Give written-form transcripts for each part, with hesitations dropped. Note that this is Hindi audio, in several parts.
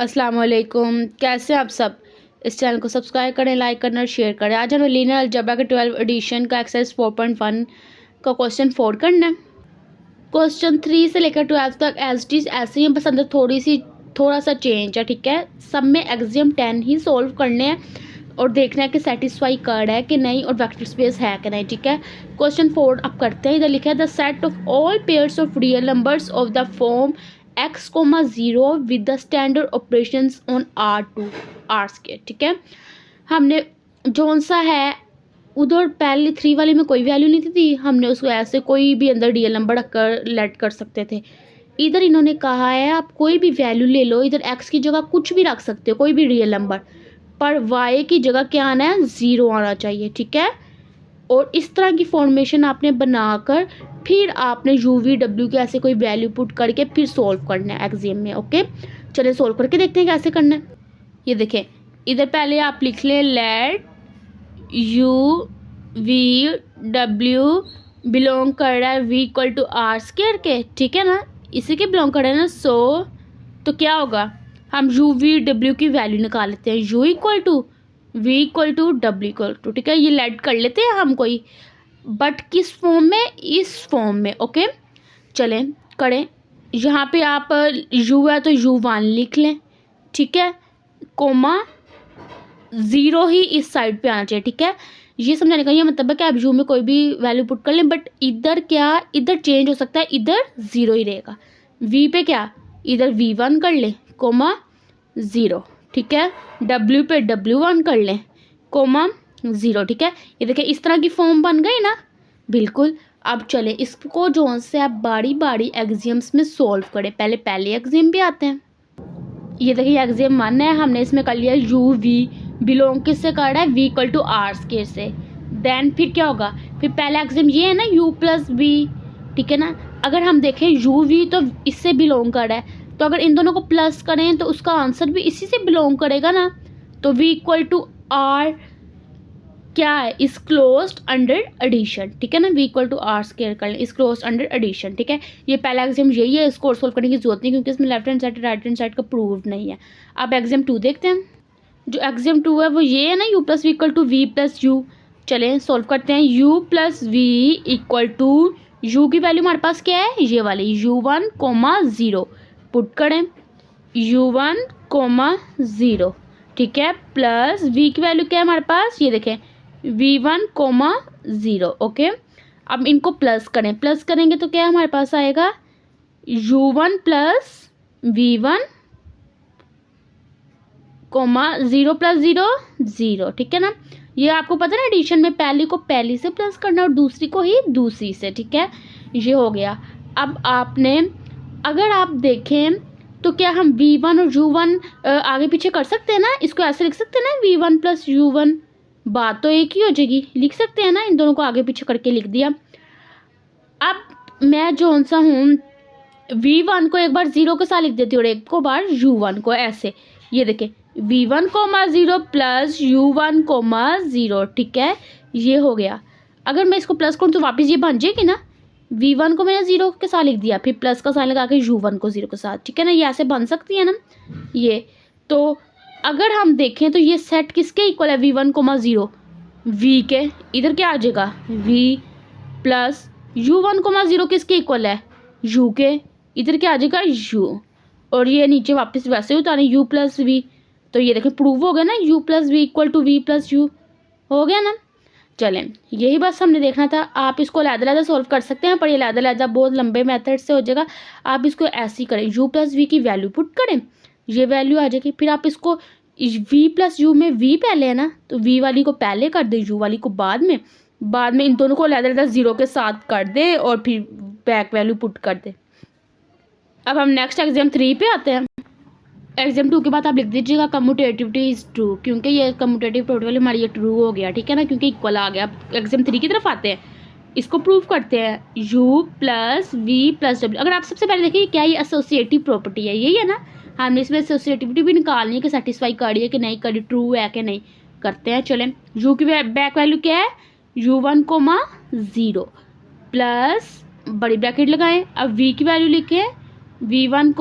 अस्सलाम वालेकुम, कैसे हैं आप सब। इस चैनल को सब्सक्राइब करें, लाइक करना और शेयर करें। आज हमें लीनियर अलजेब्रा के 12 एडिशन का एक्सरसाइज 4.1 का क्वेश्चन 4 करना है। क्वेश्चन 3 से लेकर 12 तक एज इट इज ऐसे ही, बस अंदर थोड़ा सा चेंज है, ठीक है। सब में एक्सियम 10 ही सोल्व करने हैं और देखना है कि सेटिस्फाई कर है कि नहीं और वेक्टर स्पेस है कि नहीं, ठीक है। क्वेश्चन 4 अब करते हैं। इधर लिखा है the set of all pairs of real numbers of the form x, 0 with the standard operations on R2 R square, ठीक है। हमने जोन सा है उधर पहले 3 वाले में कोई वैल्यू नहीं थी, हमने उसको ऐसे कोई भी अंदर रियल नंबर रखकर लेट कर सकते थे। इधर इन्होंने कहा है आप कोई भी वैल्यू ले लो, इधर x की जगह कुछ भी रख सकते हो, कोई भी रियल नंबर, पर y की जगह क्या आना है, 0 आना चाहिए, ठीक है। और इस तरह की फॉर्मेशन आपने बनाकर फिर आपने यू वी डब्ल्यू की ऐसे कोई वैल्यू पुट करके फिर सोल्व करना है एग्जाम में, ओके। चलिए सोल्व करके देखते हैं कैसे करना है। ये देखें, इधर पहले आप लिख लें let U we W belong कर रहा है we equal to are square के, ठीक है ना, इसी के बिलोंग कर रहा है ना। सो तो क्या होगा, हम यू वी डब्ल्यू की वैल्यू निकाल लेते हैं, u equal to v equal to डब्ल्यू इक्वल टू, ठीक है। ये लेट कर लेते हैं हम कोई, बट किस फॉर्म में, इस फॉर्म में, ओके। चलें करें, यहाँ पे आप यू है तो u1 लिख लें, ठीक है, कोमा 0 ही इस साइड पे आना चाहिए, ठीक है। ये समझाने का ये मतलब है कि आप यू में कोई भी वैल्यू पुट कर लें, बट इधर क्या, इधर चेंज हो सकता है, इधर 0 ही रहेगा। v पे क्या, इधर v1 कर लें कोमा 0, ठीक है। w पे w1 कर लें कोमा 0, ठीक है। ये देखिए इस तरह की फॉर्म बन गई ना, बिल्कुल। अब चले इसको जोन से आप बारी बारी एग्जियम्स में सोल्व करें। पहले एग्जियम भी आते हैं। ये देखिए एग्जियम 1 है, हमने इसमें कर लिया यू वी बिलोंग किससे कर रहा है, we equal to are square से। देन फिर क्या होगा, फिर पहला एग्जियम ये है ना यू प्लस वी, ठीक है ना। अगर हम देखें यू वी तो इससे बिलोंग कर रहा है, तो अगर इन दोनों को प्लस करें तो उसका आंसर भी इसी से बिलोंग करेगा ना। तो वी इक्वल टू आर क्या है, इस क्लोज्ड अंडर एडिशन, ठीक है ना। V equal to are square कर लें, इस क्लोज्ड अंडर एडिशन, ठीक है। ये पहला एग्जाम यही है, इसको और सोल्व करने की जरूरत नहीं क्योंकि इसमें left hand side right hand side का प्रूव नहीं है। अब एग्जाम 2 देखते हैं। जो एग्जाम 2 है वो ये है ना, u plus v equal to v plus u. चलें सोल्व करते हैं। U plus v equal to u की वैल्यू हमारे पास क्या है, ये वाली u1, 0 पुट करें, u1, 0, ठीक है, प्लस वी की वैल्यू क्या है हमारे पास, ये देखें v1, 0, ओके। अब इनको प्लस करें, प्लस करेंगे तो क्या हमारे पास आएगा, u1 प्लस v1, 0 प्लस 0 0, ठीक है ना। ये आपको पता है ना, एडिशन में पहली को पहली से प्लस करना और दूसरी को ही दूसरी से, ठीक है। ये हो गया। अब आपने अगर आप देखें तो क्या हम v1 और u1 आगे पीछे कर सकते हैं ना, इसको ऐसे लिख सकते हैं ना, v1 प्लस u1, बात तो एक ही हो जाएगी, लिख सकते हैं ना, इन दोनों को आगे पीछे करके लिख दिया। अब मैं जो सा हूँ v1 को एक बार 0 के साथ लिख देती हूँ और एक को बार u1 को ऐसे, ये देखें v1, 0 प्लस u1, 0, ठीक है, ये हो गया। अगर मैं इसको प्लस करूँ तो वापस ये बन जाएगी ना, v1 को मैंने 0 के साथ लिख दिया, फिर प्लस का साइन लगा के u1 को 0 के साथ, ठीक है ना। ये ऐसे बन सकती है ना ये। तो अगर हम देखें तो ये सेट किसके इक्वल है, v1, 0, v के, इधर क्या आ जाएगा v प्लस u1, 0 किसके इक्वल है, u के, इधर क्या आ जाएगा u, और ये नीचे वापस वैसे उतारें u प्लस v, तो ये देखें प्रूव हो गया ना, u plus v equal to v plus u, हो गया ना। चलें यही बस हमने देखना था। आप इसको अलग-अलग सोल्व कर सकते हैं, पर ये अलग-अलग बहुत लंबे मेथड से हो जाएगा। आप इसको ऐसे ही करें, u प्लस वी की वैल्यू पुट करें, ये वैल्यू आ जाएगी, फिर आप इसको v प्लस यू में v पहले है ना, तो v वाली को पहले कर दें, u वाली को बाद में इन दोनों को अलग-अलग 0 के साथ कर दें और फिर बैक वैल्यू पुट कर दें। अब हम नेक्स्ट एग्जाम 3 पे आते हैं। एग्जाम 2 के बाद आप लिख दीजिएगा कम्यूटेटिविटी इज़ ट्रू, क्योंकि ये कम्यूटेटिव प्रोडक्ट वाली हमारी ये ट्रू हो गया, ठीक है ना, क्योंकि इक्वल आ गया। अब एग्जाम 3 की तरफ आते हैं, इसको प्रूव करते हैं। u plus v plus w, अगर आप सबसे पहले देखिए क्या ये एसोसिएटिव प्रॉपर्टी है, यही है ना, हमने इसमें एसोसिएटिविटी भी निकालनी है कि सेटिस्फाई करी है कि नहीं करी, ट्रू है कि नहीं, करते हैं। चलें u की बैक वैल्यू क्या है, u1, 0 प्लस बड़ी ब्रैकेट लगाएं, अब v की वैल्यू लिखें v1,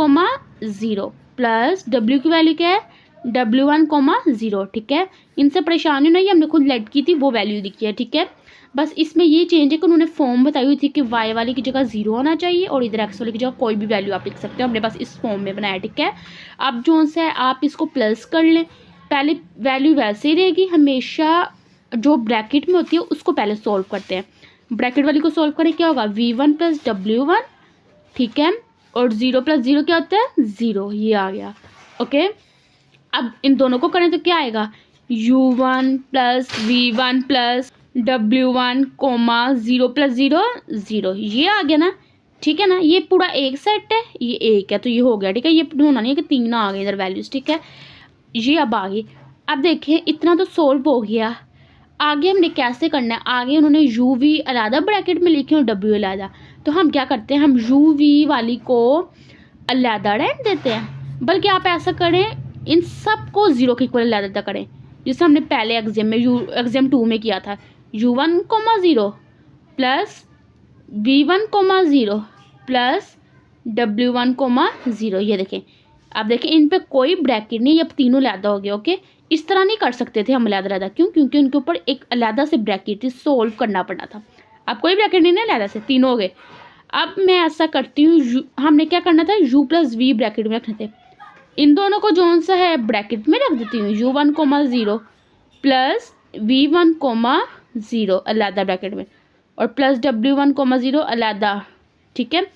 0 प्लस डब्ल्यू की वैल्यू क्या है W1, 0, ठीक है। इनसे परेशानी नहीं, हमने खुद लेट की थी वो वैल्यू लिखी है, ठीक है। बस इसमें ये चेंज है कि उन्होंने फॉर्म बताई हुई थी कि y वाली की जगह 0 होना चाहिए और इधर x वाली की जगह कोई भी वैल्यू आप लिख सकते हो। हमने बस इस फॉर्म में बनाया, ठीक है। अब जो है आप इसको प्लस कर लें, पहले वैल्यू वैसे ही रहेगी हमेशा, जो ब्रैकेट में होती है उसको पहले सॉल्व करते हैं। ब्रैकेट वाली को सॉल्व करें, क्या होगा v1 + W1, ठीक है। और 0 + 0 क्या होता है 0, ये आ गया, ओके। अब इन दोनों को करें तो क्या आएगा u1 + v1 + w1, 0 + 0, 0, ये आ गया ना, ठीक है ना। ये पूरा एक सेट है, ये एक है तो ये हो गया, ठीक है। ये होना नहीं है कि 3 आ गए इधर वैल्यूज, ठीक है। ये अब आ गई। अब देखिए इतना तो सोल्व हो गया। आगे हमने कैसे करना है, आगे उन्होंने यू वी अलहदा ब्रैकेट में लिखे और डब्ल्यू अलहदा, तो हम क्या करते हैं, हम यू वी वाली को अलहदा रेंट देते हैं। बल्कि आप ऐसा करें, इन सब को 0 के इक्वल अलहदा करें, जिसे हमने पहले एग्जाम 2 में किया था। u1, 0 plus v1, 0 plus w1, 0, ये देखें। अब देखें इन पे कोई ब्रैकेट नहीं, अब तीनों अलहदा हो गए, ओके। इस तरह नहीं कर सकते थे हम अलहदा, क्यों, क्योंकि उनके ऊपर एक अलहदा से ब्रैकेट सोल्व करना पड़ना था। अब कोई ब्रैकेट नहीं ना, अलहदा से तीनों हो गए। अब मैं ऐसा करती हूँ, हमने क्या करना था, u + v ब्रैकेट में रखने थे। इन दोनों को जो सा है ब्रैकेट में रख देती हूँ, u1, 0 प्लस v1, 0 अलहदा ब्रैकेट में, और प्लस w1, 0 अलहदा, ठीक है।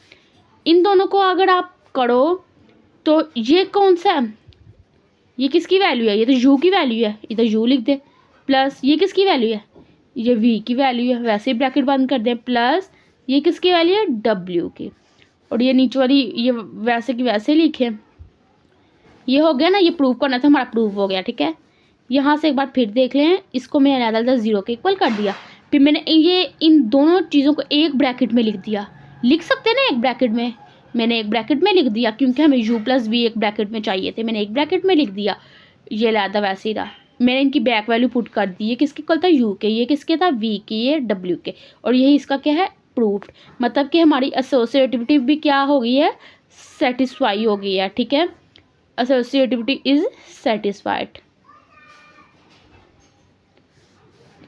इन दोनों को अगर आप करो तो ये कौन सा है, ये किसकी वैल्यू है, ये तो u की वैल्यू है, इधर u लिख दे। प्लस ये किसकी वैल्यू है, ये v की वैल्यू है, वैसे ही ब्रैकेट बंद कर दें। प्लस ये किसकी वैल्यू है, w की, और ये नीचे वाली ये वैसे की वैसे लिखे। ये हो गया ना, ये प्रूव करना था, हमारा प्रूव हो गया, ठीक है। यहाँ से एक बार फिर देख लें, इसको मैंने अलग-अलग 0 के इक्वल कर दिया। फिर मैंने ये इन दोनों चीज़ों को एक ब्रैकेट में लिख दिया। लिख सकते हैं ना एक ब्रैकेट में, मैंने एक ब्रैकेट में लिख दिया क्योंकि हमें u + v एक ब्रैकेट में चाहिए थे, मैंने एक ब्रैकेट में लिख दिया। ये अलहदा वैसे ही रहा, मैंने इनकी बैक वैल्यू पुट कर दी। ये किसके इक्वल था, u के, ये किसके था, v के, ये w के, और यही इसका क्या है, प्रूफ्ड। मतलब कि हमारी एसोसिएटिविटी भी क्या हो गई है, सेटिस्फाई हो गई है, ठीक है। Associativity is satisfied.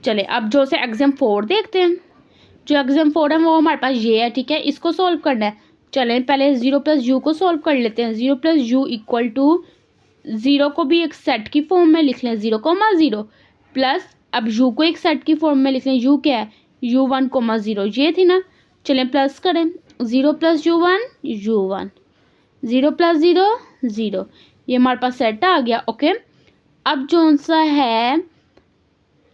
चले अब जो से एग्जाम 4 देखते हैं। जो एग्जाम 4 है वो हमारे पास ये है, ठीक है। इसको सॉल्व करना है। चलें पहले 0 + u को सॉल्व कर लेते हैं। 0 + u = 0 को भी एक सेट की फॉर्म में लिख लें, 0, 0 प्लस अब u को एक सेट की फॉर्म में लिख लें। u क्या है, u1, 0, ये थी ना। चलें प्लस करें, 0 + u1, 0 + 0, 0, ये हमारे पास सेट आ गया, ओके। अब जो सा है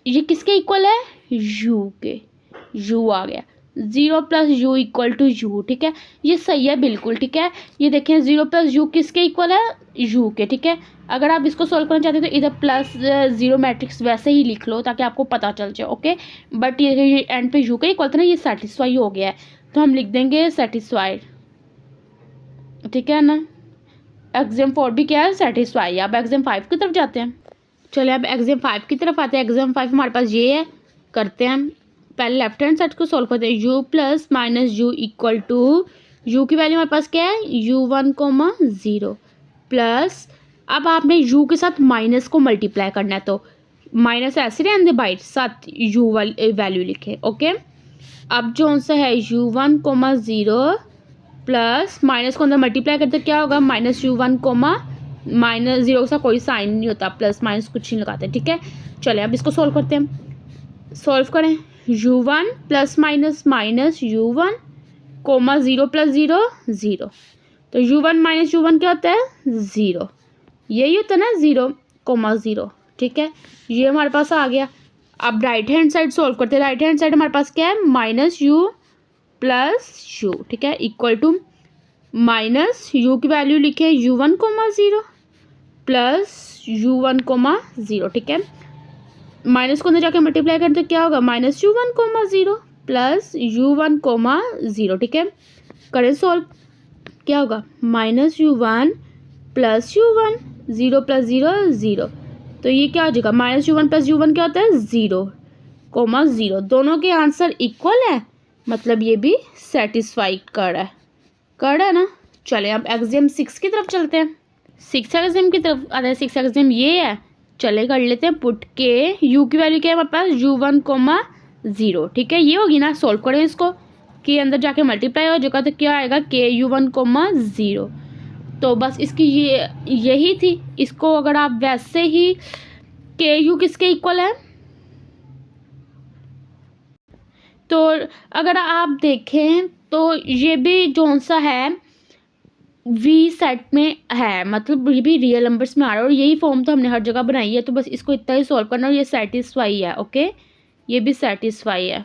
ये किसके इक्वल है, u के, u आ गया। 0 + u = u, ठीक है। ये सही है बिल्कुल, ठीक है। ये देखें 0 + u किसके इक्वल है, u के, ठीक है। अगर आप इसको सॉल्व करना चाहते हैं तो इधर +0 मैट्रिक्स वैसे ही लिख लो ताकि आपको पता चल जाए, ओके। बट ये एंड पे u का इक्वल था ना, ये सेटिस्फाई हो गया है तो हम लिख देंगे सेटिस्फाइड, ठीक है ना। एग्जाम 4 भी क्या है, सेटिस्फाई। अब एग्जाम 5 की तरफ जाते हैं। चलिए अब एग्जाम 5 की तरफ आते हैं। एग्जाम 5 हमारे पास ये है, करते हैं। पहले लेफ्ट हैंड साइड को सॉल्व करते हैं। u + -u = u की वैल्यू हमारे पास क्या है, u1, 0 प्लस अब आपने u के साथ माइनस को मल्टीप्लाई करना है तो माइनस ऐसे रहने दे बाइट, साथ u वाली वैल्यू लिखे, ओके। अब जो सा है u1, 0 प्लस माइनस को अंदर मल्टीप्लाई करते क्या होगा, -u1, -0 के साथ कोई साइन नहीं होता, प्लस माइनस कुछ नहीं लगाते, ठीक है। चले अब इसको सॉल्व करते हैं। सॉल्व करें, u1 + -u1, 0 + 0, 0, तो u1 - u1 क्या होता है, 0, यही होता है ना, 0, 0, ठीक है। ये हमारे पास आ गया। अब राइट हैंड साइड सॉल्व करते हैं। राइट हैंड साइड हमारे पास क्या है, -u + u, ठीक है, इक्वल टू -u की वैल्यू लिखे u1, 0 प्लस u1, 0, ठीक है। माइनस को अंदर जाके मल्टीप्लाई करते क्या होगा, -u1, 0 प्लस u1, 0, ठीक है। करें सॉल्व, क्या होगा, -u1 + u1, 0 + 0, 0, तो ये क्या हो जाएगा, -u1 + u1 क्या होता है, 0, 0, दोनों के आंसर इक्वल है, मतलब ये भी सेटिस्फाई कर है ना। चले अब एग्जाम 6 की तरफ चलते हैं। सिक्स एग्जाम की तरफ आता है। सिक्स एग्जाम ये है, चले कर लेते हैं पुट के यू की वैल्यू क्या है हमारे पास u1, 0। ठीक है, ये होगी ना, सॉल्व करें इसको, के अंदर जाके मल्टीप्लाई हो जाएगा तो क्या आएगा ku1, 0। तो बस इसकी ये यही थी। इसको अगर आप वैसे ही के यू किसके इक्वल है, तो अगर आप देखें तो ये भी जोन सा है वी सेट में है, मतलब ये भी रियल नंबर्स में आ रहा है और यही फॉर्म तो हमने हर जगह बनाई है। तो बस इसको इतना ही सॉल्व करना और ये सेटिस्फाई है। ओके, ये भी सेटिस्फाई है।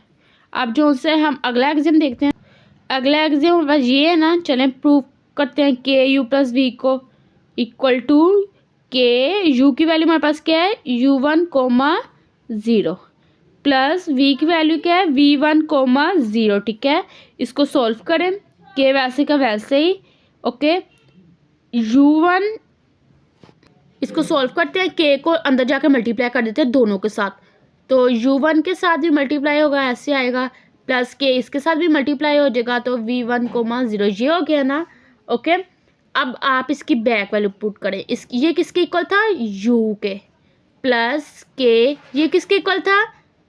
अब जो से हम अगला एग्जाम देखते हैं। अगला एग्जाम बस ये है ना, चलें प्रूव करते हैं के यू प्लस वी को इक्वल टू के यू की वैल्यू हमारे पास क्या है u1, 0 प्लस वी की वैल्यू क्या है v1, 0। ठीक है, इसको सॉल्व करें, के वैसे का वैसे ही। ओके, u1 इसको सॉल्व करते हैं, के को अंदर जाकर मल्टीप्लाई कर देते हैं दोनों के साथ। तो u1 के साथ भी मल्टीप्लाई होगा, ऐसे आएगा, प्लस के इसके साथ भी मल्टीप्लाई हो जाएगा, तो v1, 0 ये हो गया ना। ओके, अब आप इसकी बैक वैल्यू पुट करें। ये किसके इक्वल था, u के, प्लस के ये किसके इक्वल था,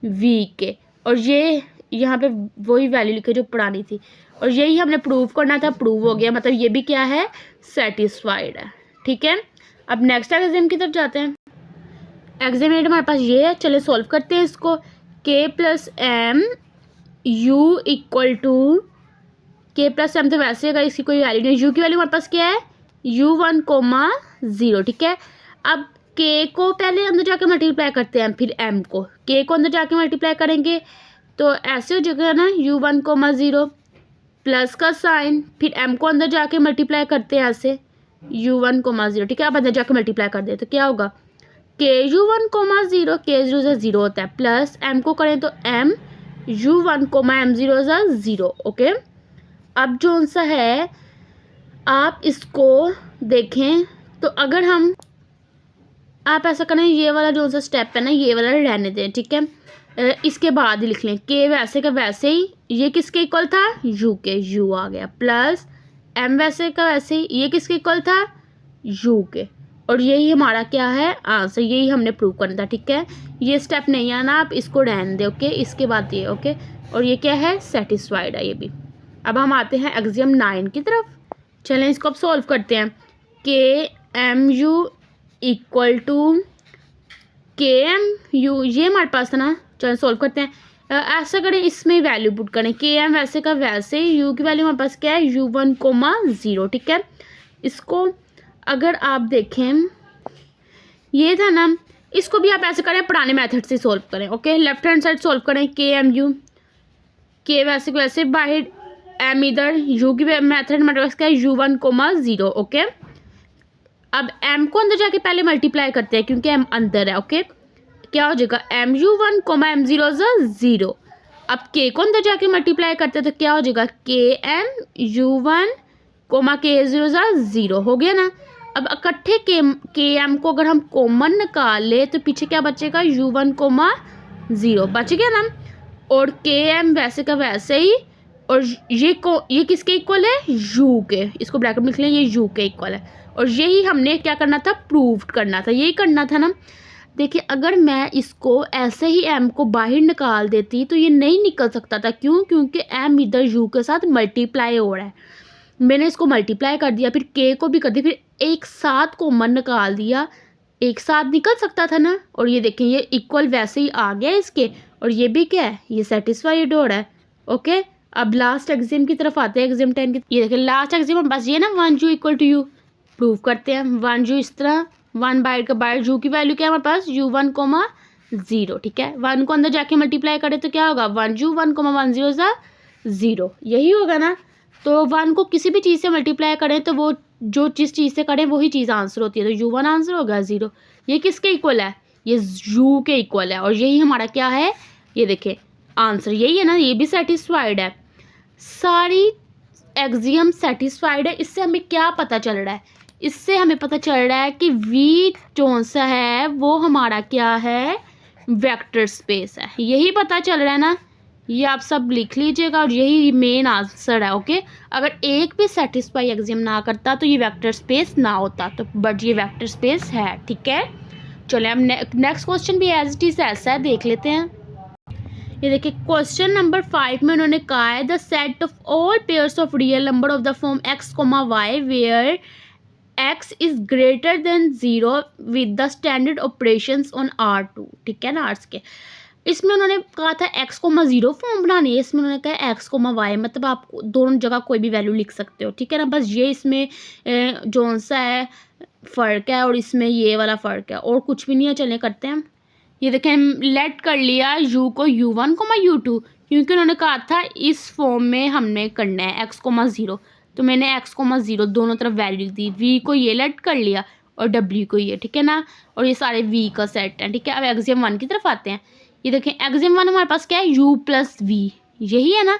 v के, और ये यहाँ पे वही वैल्यू लिखे जो पुरानी थी, और यही हमने प्रूव करना था, प्रूव हो गया, मतलब ये भी क्या है, सेटिस्फाइड है। ठीक है, अब नेक्स्ट एग्जाम की तरफ जाते हैं। एग्जाम हमारे पास ये है, चले सॉल्व करते हैं इसको। K plus m u equal to, k plus m तो वैसे होगा, इसकी कोई वैल्यू नहीं। यू की वैल्यू हमारे पास क्या है u1, 0। ठीक है, अब के को पहले अंदर जाके मल्टीप्लाई करते हैं, फिर एम को, के को अंदर जाके मल्टीप्लाई करेंगे तो ऐसे हो जाएगा ना u1, 0 प्लस का साइन, फिर एम को अंदर जाके मल्टीप्लाई करते हैं ऐसे u1, 0। ठीक है, अब अंदर जाके मल्टीप्लाई कर दे तो क्या होगा के u1, 0, के 0 होता है, प्लस एम को करें तो एम u1, M0 ओके, अब जो सा है आप इसको देखें तो अगर हम आप ऐसा करें, ये वाला जो सा स्टेप है ना, ये वाला रहने दें। ठीक है, इसके बाद ही लिख लें के वैसे का वैसे ही, ये किसके इक्वल था, यू के, यू आ गया, प्लस एम वैसे का वैसे ही, ये किसके इक्वल था, यू के, और यही हमारा क्या है आंसर, यही हमने प्रूव करना था। ठीक है, ये स्टेप नहीं आना, आप इसको रहने दें। ओके, इसके बाद ये ओके, और ये क्या है, सेटिस्फाइड है ये भी। अब हम आते हैं एग्जाम 9 की तरफ। चलें इसको अब सॉल्व करते हैं। के एम यू इक्वल टू के एम यू, ये हमारे पास था ना, चलें सॉल्व करते हैं। ऐसा करें, इसमें वैल्यू पुट करें, के एम वैसे का वैसे, यू की वैल्यू हमारे पास क्या है u1, 0। ठीक है, इसको अगर आप देखें ये था ना, इसको भी आप ऐसे करें, पुराने मेथड से सॉल्व करें। Okay, left hand side solve करें, के एम यू, के वैसे को वैसे, बाहर एम इधर, यू की मेथड हमारे पास क्या है u1, 0। ओके, अब एम को अंदर जाके पहले मल्टीप्लाई करते हैं क्योंकि एम अंदर है। ओके, क्या हो जाएगा mu1, M0 अब के को अंदर जाके मल्टीप्लाई करते हैं तो क्या हो जाएगा KMU1, K0 हो गया ना। अब इकट्ठे के एम को अगर हम कॉमन निकाल ले तो पीछे क्या बचेगा u1, 0 बच गया ना, और के एम वैसे का वैसे ही, और ये किसके इक्वल है, यू के, इसको ब्रैकेट में लिख लें, ये यू के इक्वल है, और यही हमने क्या करना था, प्रूव करना था, यही करना था ना। देखिए, अगर मैं इसको ऐसे ही एम को बाहर निकाल देती तो ये नहीं निकल सकता था। क्यों, क्योंकि एम इधर यू के साथ मल्टीप्लाई हो रहा है, मैंने इसको मल्टीप्लाई कर दिया, फिर के को भी कर दिया, फिर एक साथ कॉमन निकाल दिया, एक साथ निकल सकता था ना। और ये देखें, ये इक्वल वैसे ही आ गया इसके, और ये भी क्या है, ये सेटिस्फाइड हो रहा है। ओके, अब लास्ट एग्जाम की तरफ आते हैं, एग्जाम 10 की। ये देखें लास्ट एग्जाम बस ये ना 1u equal to you prove करते हैं। 1u इस तरह, 1 बाहर का बाहर, यू की वैल्यू क्या है हमारे पास u1, 0। ठीक है, 1 को अंदर जाके मल्टीप्लाई करें तो क्या होगा 1u1, 0 यही होगा ना। तो 1 को किसी भी चीज़ से मल्टीप्लाई करें तो वो जो जिस चीज़ से करें वही चीज़ आंसर होती है, तो u1 आंसर होगा 0। ये किसके इक्वल है, ये u के इक्वल है, और यही हमारा क्या है, ये देखें आंसर यही है ना, ये भी सेटिस्फाइड है। सारी एग्जाम सेटिस्फाइड है। इससे हमें क्या पता चल रहा है, इससे हमें पता चल रहा है कि वी जो सा है वो हमारा क्या है, वेक्टर स्पेस है, यही पता चल रहा है ना, ये आप सब लिख लीजिएगा और यही मेन आंसर है। ओके, अगर एक भी सेटिस्फाई एग्जाम ना करता तो ये वेक्टर स्पेस ना होता, तो बट ये वेक्टर स्पेस है। ठीक है, चलिए हम नेक्स्ट क्वेश्चन भी एज इट इज ऐसा है, देख लेते हैं। ये देखिए क्वेश्चन नंबर 5 में उन्होंने कहा है the set of all pairs of real number of the form x, y where x is greater than 0 with the standard operations on R2। ठीक है ना, आर्ट्स के। इसमें उन्होंने कहा था x, 0 फॉर्म बनानी है। इसमें उन्होंने कहा x, y, मतलब आप दोनों जगह कोई भी वैल्यू लिख सकते हो। ठीक है ना, बस ये इसमें जो सा है फ़र्क है और इसमें ये वाला फ़र्क है, और कुछ भी नहीं है। चलिए करते हैं। ये देखें, लेट कर लिया u को u1, u2, क्योंकि उन्होंने कहा था इस फॉर्म में हमने करना है x, 0, तो मैंने x, 0 दोनों तरफ वैल्यू दी। v को ये लेट कर लिया और w को ये। ठीक है ना, और ये सारे v का सेट है। ठीक है, अब एग्जाम 1 की तरफ आते हैं। ये देखें एग्जाम 1 हमारे पास क्या है, u प्लस v, यही है ना।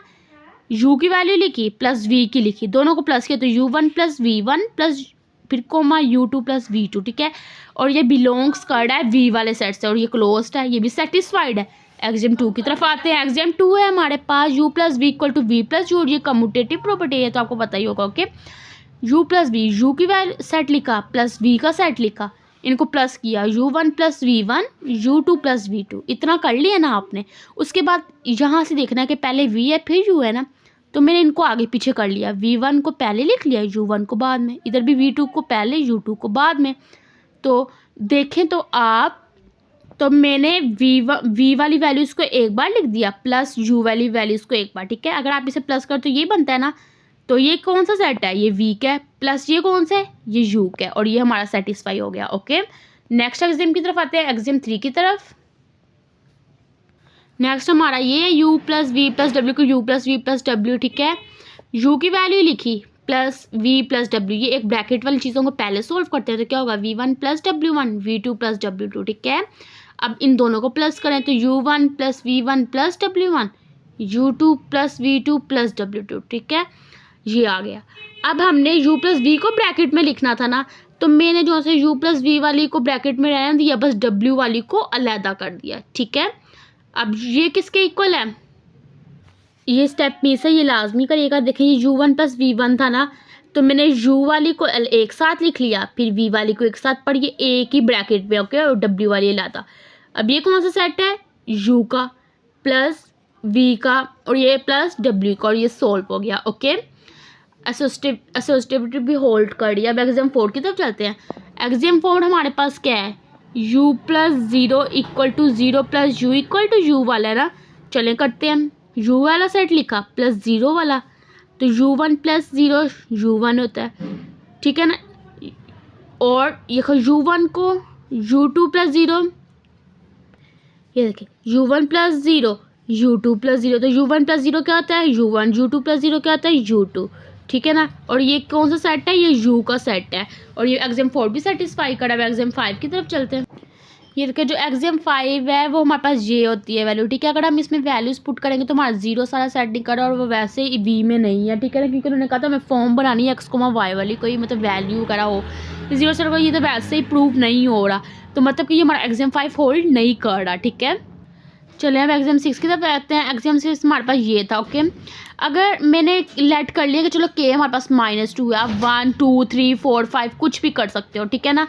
u की वैल्यू लिखी प्लस v की लिखी, दोनों को प्लस किया तो u1 प्लस v1 प्लस फिर कोमा u2 प्लस v2। ठीक है, और ये बिलोंग्स कार्ड है v वाले सेट से और ये क्लोज्ड है, ये भी सेटिस्फाइड है। एग्जाम 2 की तरफ आते हैं। एग्जाम 2 है हमारे पास u plus v equal to v plus u, और ये कम्यूटेटिव प्रॉपर्टी है तो आपको पता ही होगा। Okay, u plus v, u की वैल्यू सेट लिखा प्लस v का सेट लिखा, इनको प्लस किया, u1 plus v1, u2 plus v2, इतना कर लिया ना आपने। उसके बाद यहाँ से देखना है कि पहले v है फिर u है ना, तो मैंने इनको आगे पीछे कर लिया। v1 को पहले लिख लिया, u1 को बाद में, इधर भी v2 को पहले u2 को बाद में। तो देखें तो आप, तो मैंने v वाली वैल्यूज़ को एक बार लिख दिया प्लस u वाली वैल्यूज़ को एक बार। ठीक है, अगर आप इसे प्लस कर तो ये बनता है ना, तो ये कौन सा सेट है, ये v का है, प्लस ये कौन सा है, ये u का है, और ये हमारा सेटिस्फाई हो गया। ओके, नेक्स्ट एग्जाम की तरफ आते हैं, एग्जाम 3 की तरफ। नेक्स्ट हमारा ये है u प्लस वी प्लस डब्ल्यू को u प्लस वी प्लस डब्ल्यू। ठीक है, u की वैल्यू लिखी प्लस v प्लस डब्ल्यू, ये एक ब्रैकेट वाली चीज़ों को पहले सोल्व करते हैं तो क्या होगा, v1 plus w1, v2 plus w2। ठीक है, अब इन दोनों को प्लस करें तो u1 plus v1 plus w1, u2 plus v2 plus w2। ठीक है, ये आ गया। अब हमने u प्लस v को ब्रैकेट में लिखना था ना, तो मैंने जो है u प्लस v वाली को ब्रैकेट में रहने दिया, बस w वाली को अलहदा कर दिया। ठीक है, अब ये किसके इक्वल है, ये स्टेप में से ये लाजमी करिएगा। देखिए ये u1 प्लस v1 था ना, तो मैंने u वाली को एक साथ लिख लिया, फिर v वाली को एक साथ पढ़िए एक ही ब्रैकेट में। ओके, और w वाली लाता। अब ये कौन सा सेट है, u का प्लस v का और ये प्लस w का, और ये सोल्व हो गया। ओके, एसोसिएटिविटी भी होल्ड कर दिया। अब एग्जाम 4 की तरफ चलते हैं। एग्जाम 4 हमारे पास क्या है, u plus 0 equal to 0 plus u equal to u वाला है ना। चलें करते हैं, u वाला सेट लिखा प्लस 0 वाला, तो u1 प्लस 0 u1 होता है। ठीक है ना, और ये u1 को u2 प्लस 0, ये देखिए u1 प्लस 0 u2 प्लस 0, तो u1 प्लस 0 क्या होता है u1, u2 प्लस 0 क्या होता है u2। ठीक है ना, और ये कौन सा सेट है, ये u का सेट है, और ये एग्जाम 4 भी सेटिस्फाई करा। अब एग्जाम 5 की तरफ चलते हैं। ये देखिए जो एग्जाम 5 है वो हमारे पास ये होती है वैल्यू। ठीक है, अगर हम इसमें वैल्यूज पुट करेंगे तो हमारा 0 सारा सेट नहीं करा, और वो वैसे ही v में नहीं है। ठीक है ना, क्योंकि उन्होंने कहा था मैं फॉर्म बनानी है x, y वाली कोई मतलब वैल्यू करा हो, 0 सेट, ये तो वैसे ही प्रूव नहीं हो रहा, तो मतलब कि ये हमारा एग्जाम 5 होल्ड नहीं कर रहा। ठीक है, चले अब एग्जाम 6 की तरफ आते हैं। एग्जाम 6 हमारे पास ये था। ओके, अगर मैंने लेट कर लिया कि चलो k हमारे पास -2 है, आप 1 2 3 4 5 कुछ भी कर सकते हो। ठीक है ना,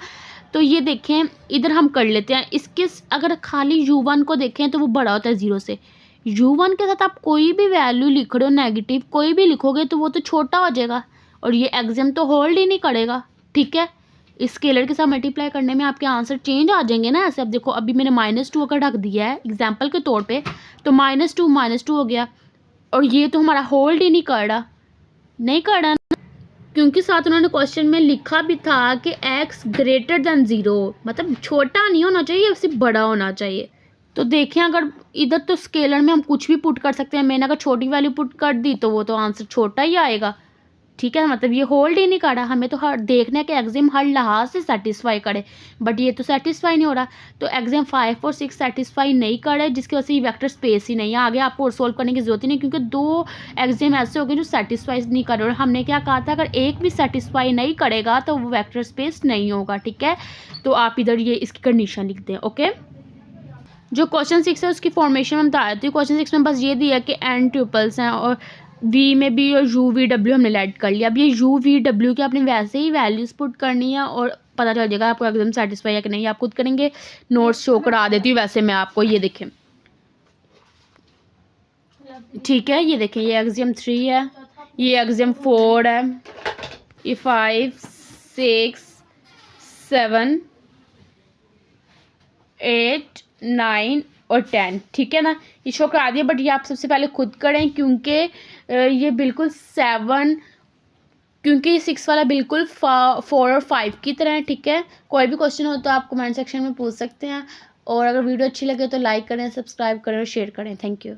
तो ये देखें इधर हम कर लेते हैं। इसके अगर खाली u1 को देखें तो वो बड़ा होता है 0 से। u1 के साथ आप कोई भी वैल्यू लिख रहे हो, नेगेटिव कोई भी लिखोगे तो वो तो छोटा हो जाएगा, और ये एग्जाम तो होल्ड ही नहीं करेगा। ठीक है, स्केलर के साथ मल्टीप्लाई करने में आपके आंसर चेंज आ जाएंगे ना ऐसे। अब देखो अभी मैंने -2 अगर रख दिया है एग्जाम्पल के तौर पे, तो -2 हो गया, और ये तो हमारा होल्ड ही नहीं कर रहा, क्योंकि साथ उन्होंने क्वेश्चन में लिखा भी था कि x ग्रेटर देन 0, मतलब छोटा नहीं होना चाहिए, उससे बड़ा होना चाहिए। तो देखें अगर इधर तो स्केलर में हम कुछ भी पुट कर सकते हैं, मैंने अगर छोटी वैल्यू पुट कर दी तो वो तो आंसर छोटा ही आएगा। ठीक है, मतलब ये होल्ड ही नहीं कर रहा। हमें तो हर देखना है कि एग्जाम हर लिहाज से सेटिस्फाई करे, बट ये तो सेटिस्फाई नहीं हो रहा। तो एग्जाम 5 और 6 सेटिस्फाई नहीं कर रहे, जिसकी वजह से ये वेक्टर स्पेस ही नहीं है। आगे आपको और सोल्व करने की जरूरत ही नहीं, क्योंकि 2 एग्जाम ऐसे हो गए जो सेटिस्फाई नहीं कर रहे। और हमने क्या कहा था, अगर एक भी सेटिस्फाई नहीं करेगा तो वो वेक्टर स्पेस नहीं होगा। ठीक है, तो आप इधर ये इसकी कंडीशन लिख दें। ओके, जो क्वेश्चन 6 है उसकी फॉर्मेशन में बता देती हूँ। क्वेश्चन 6 में बस ये दिया कि एन ट्यूपल्स हैं और वी में बी और यू वी डब्ल्यू हमने ऐड कर लिया। अब ये यू वी डब्ल्यू के आपने वैसे ही वैल्यूज़ पुट करनी है और पता चल जाएगा आपको एकदम सेटिस्फाई है कि नहीं। आप खुद करेंगे, नोट्स शो करा देती हूँ वैसे मैं आपको। ये देखें, ठीक है, ये देखें, ये एक्सियम 3 है, ये एक्सियम 4 है, ये 5 6 7 8 9 और 10, ठीक है ना। ये शो करा दिया, बट ये आप सबसे पहले खुद करें क्योंकि ये बिल्कुल 7, क्योंकि ये 6 वाला बिल्कुल 4 और 5 की तरह है, ठीक है। कोई भी क्वेश्चन हो तो आप कमेंट सेक्शन में पूछ सकते हैं, और अगर वीडियो अच्छी लगे तो लाइक करें, सब्सक्राइब करें और शेयर करें। Thank you.